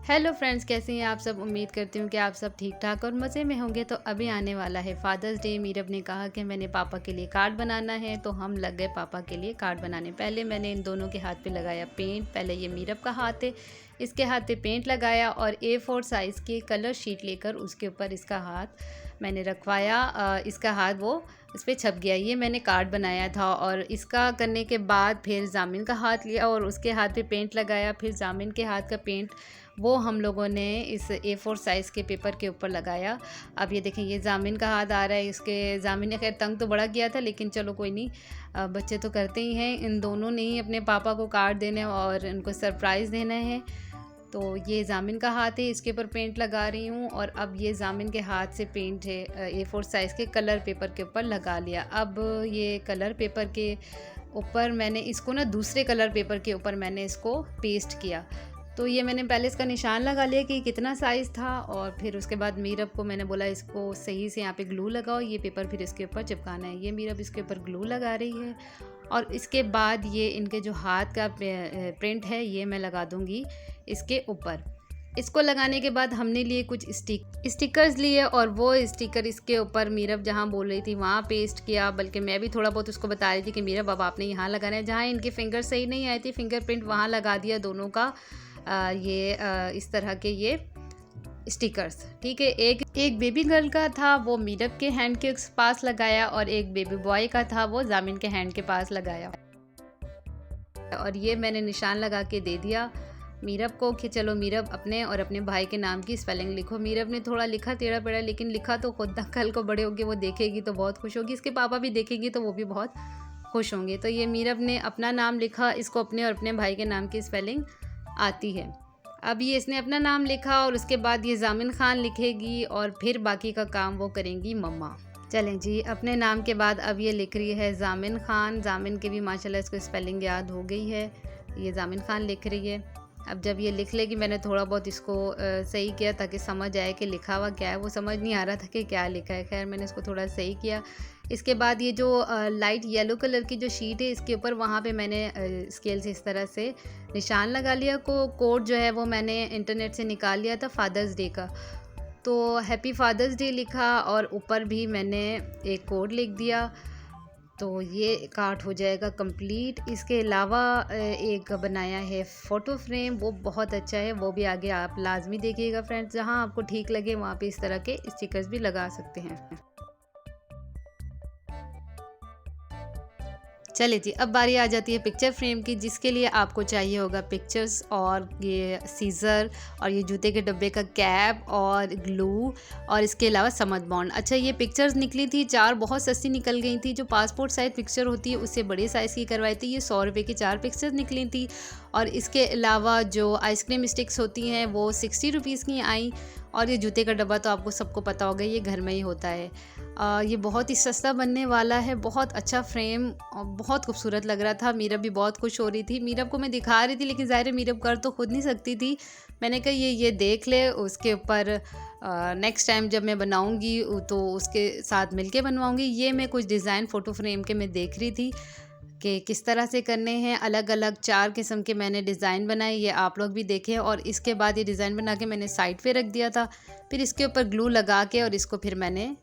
Hello friends, कैसे हैं आप सब। उम्मीद करती हूँ कि आप सब ठीक ठाक और मज़े में होंगे। तो अभी आने वाला है फादर्स डे। मीरब ने कहा कि मैंने पापा के लिए कार्ड बनाना है, तो हम लग गए पापा के लिए कार्ड बनाने। पहले मैंने इन दोनों के हाथ पे लगाया पेंट। पहले ये मीरब का हाथ है, इसके हाथ पे पेंट लगाया और A4 साइज़ की कलर शीट लेकर उसके ऊपर इसका हाथ मैंने रखवाया। इसका हाथ वो इस पर छप गया। ये मैंने कार्ड बनाया था और इसका करने के बाद फिर जामिन का हाथ लिया और उसके हाथ पे पेंट लगाया। फिर जामिन के हाथ का पेंट वो हम लोगों ने इस A4 साइज़ के पेपर के ऊपर लगाया। अब ये देखें, ये जामिन का हाथ आ रहा है। इसके जामिन ने खैर तंग तो बड़ा किया था, लेकिन चलो कोई नहीं, बच्चे तो करते ही हैं। इन दोनों ने ही अपने पापा को कार्ड देने और उनको सरप्राइज़ देना है। तो ये जामिन का हाथ है, इसके ऊपर पेंट लगा रही हूँ। और अब ये जामिन के हाथ से पेंट है A4 साइज़ के कलर पेपर के ऊपर लगा लिया। अब ये कलर पेपर के ऊपर मैंने इसको ना दूसरे कलर पेपर के ऊपर मैंने इसको पेस्ट किया। तो ये मैंने पहले इसका निशान लगा लिया कि कितना साइज़ था, और फिर उसके बाद मीरब को मैंने बोला इसको सही से यहाँ पे ग्लू लगाओ, ये पेपर फिर इसके ऊपर चिपकाना है। ये मीरब इसके ऊपर ग्लू लगा रही है और इसके बाद ये इनके जो हाथ का प्रिंट है ये मैं लगा दूँगी इसके ऊपर। इसको लगाने के बाद हमने लिए कुछ स्टिकर्स लिए और वो स्टिकर इसके ऊपर मीरब जहाँ बोल रही थी वहाँ पेस्ट किया। बल्कि मैं भी थोड़ा बहुत उसको बता रही थी कि मीरब अब आपने यहाँ लगाना है। जहाँ इनके फिंगर सही नहीं आए थे फिंगरप्रिंट, वहाँ लगा दिया दोनों का इस तरह के ये स्टिकर्स। ठीक है, एक बेबी गर्ल का था वो मीरब के हैंड के पास लगाया और एक बेबी बॉय का था वो जामिन के हैंड के पास लगाया। और ये मैंने निशान लगा के दे दिया मीरब को कि चलो मीरब अपने और अपने भाई के नाम की स्पेलिंग लिखो। मीरब ने थोड़ा लिखा टेढ़ा पेढ़ा, लेकिन लिखा तो खुद तक। कल को बड़े होके वो देखेगी तो बहुत खुश होगी, इसके पापा भी देखेंगे तो वो भी बहुत खुश होंगे। तो ये मीरब ने अपना नाम लिखा, इसको अपने और अपने भाई के नाम की स्पेलिंग आती है। अब ये इसने अपना नाम लिखा और उसके बाद ये जामिन खान लिखेगी और फिर बाकी का काम वो करेंगी मम्मा। चलें जी, अपने नाम के बाद अब ये लिख रही है जामिन खान। जामिन के भी माशाल्लाह इसको स्पेलिंग याद हो गई है, ये जामिन खान लिख रही है। अब जब ये लिख लेगी, मैंने थोड़ा बहुत इसको सही किया ताकि समझ आए कि लिखा हुआ क्या है। वो समझ नहीं आ रहा था कि क्या लिखा है, खैर मैंने इसको थोड़ा सही किया। इसके बाद ये जो लाइट येलो कलर की जो शीट है इसके ऊपर वहाँ पे मैंने स्केल से इस तरह से निशान लगा लिया। कोड जो है वो मैंने इंटरनेट से निकाल लिया था फादर्स डे का, तो हैप्पी फादर्स डे लिखा और ऊपर भी मैंने एक कोड लिख दिया। तो ये कार्ड हो जाएगा कंप्लीट। इसके अलावा एक बनाया है फ़ोटो फ्रेम, वो बहुत अच्छा है, वो भी आगे आप लाजमी देखिएगा फ्रेंड्स। जहाँ आपको ठीक लगे वहाँ पे इस तरह के स्टिकर्स भी लगा सकते हैं। चलिए जी, अब बारी आ जाती है पिक्चर फ्रेम की, जिसके लिए आपको चाहिए होगा पिक्चर्स और ये सीज़र और ये जूते के डब्बे का कैप और ग्लू और इसके अलावा समझ बॉन्ड। अच्छा, ये पिक्चर्स निकली थी 4, बहुत सस्ती निकल गई थी। जो पासपोर्ट साइज़ पिक्चर होती है उससे बड़े साइज़ की करवाई थी, ये 100 रुपये की 4 पिक्चर्स निकली थी। और इसके अलावा जो आइसक्रीम स्टिक्स होती हैं वो 60 रुपीज़ की आई। और ये जूते का डब्बा तो आपको सबको पता होगा, ये घर में ही होता है। ये बहुत ही सस्ता बनने वाला है, बहुत अच्छा फ्रेम और बहुत खूबसूरत लग रहा था। मीरब भी बहुत खुश हो रही थी। मीरब को मैं दिखा रही थी, लेकिन ज़ाहिर है मीरब कर तो खुद नहीं सकती थी। मैंने कहा ये देख ले, उसके ऊपर नेक्स्ट टाइम जब मैं बनाऊंगी तो उसके साथ मिलके बनवाऊंगी। ये मैं कुछ डिज़ाइन फ़ोटो फ्रेम के मैं देख रही थी कि किस तरह से करने हैं। अलग अलग 4 किस्म के मैंने डिज़ाइन बनाए, ये आप लोग भी देखें। और इसके बाद ये डिज़ाइन बना के मैंने साइड पे रख दिया था, फिर इसके ऊपर ग्लू लगा के और इसको फिर मैंने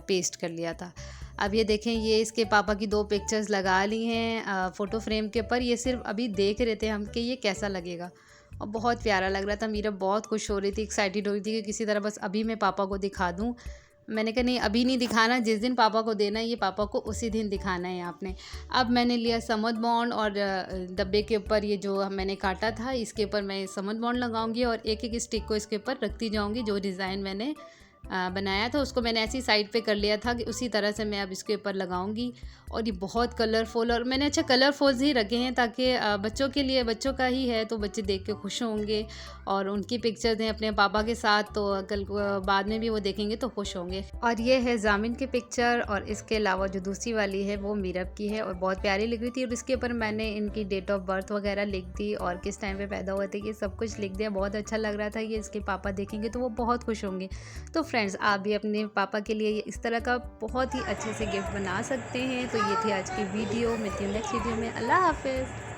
पेस्ट कर लिया था। अब ये देखें, ये इसके पापा की 2 पिक्चर्स लगा ली हैं फ़ोटो फ्रेम के ऊपर। ये सिर्फ अभी देख रहे थे हम कि ये कैसा लगेगा, और बहुत प्यारा लग रहा था। मीरा बहुत खुश हो रही थी, एक्साइटेड हो रही थी कि किसी तरह बस अभी मैं पापा को दिखा दूँ। मैंने कहा नहीं, अभी नहीं दिखाना, जिस दिन पापा को देना है ये पापा को उसी दिन दिखाना है आपने। अब मैंने लिया समद बॉन्ड और डब्बे के ऊपर ये जो मैंने काटा था इसके ऊपर मैं समद बॉन्ड लगाऊंगी और एक एक स्टिक को इसके ऊपर रखती जाऊंगी। जो डिज़ाइन मैंने बनाया था उसको मैंने ऐसी साइड पे कर लिया था कि उसी तरह से मैं अब इसके ऊपर लगाऊंगी। और ये बहुत कलरफुल, और मैंने अच्छा कलरफुल्स ही रखे हैं ताकि बच्चों के लिए, बच्चों का ही है तो बच्चे देख के खुश होंगे और उनकी पिक्चर्स हैं अपने पापा के साथ, तो कल बाद में भी वो देखेंगे तो खुश होंगे। और ये है जामिन की पिक्चर, और इसके अलावा जो दूसरी वाली है वो मीरब की है और बहुत प्यारी लग रही थी। और इसके ऊपर मैंने इनकी डेट ऑफ बर्थ वगैरह लिख दी और किस टाइम पे पैदा हुए थे ये सब कुछ लिख दिया। बहुत अच्छा लग रहा था, ये इसके पापा देखेंगे तो वो बहुत खुश होंगे। तो फ्रेंड्स, आप भी अपने पापा के लिए इस तरह का बहुत ही अच्छे से गिफ्ट बना सकते हैं। तो ये थी आज की वीडियो, मिलती हूँ नेक्स्ट वीडियो में। अल्लाह हाफिज़।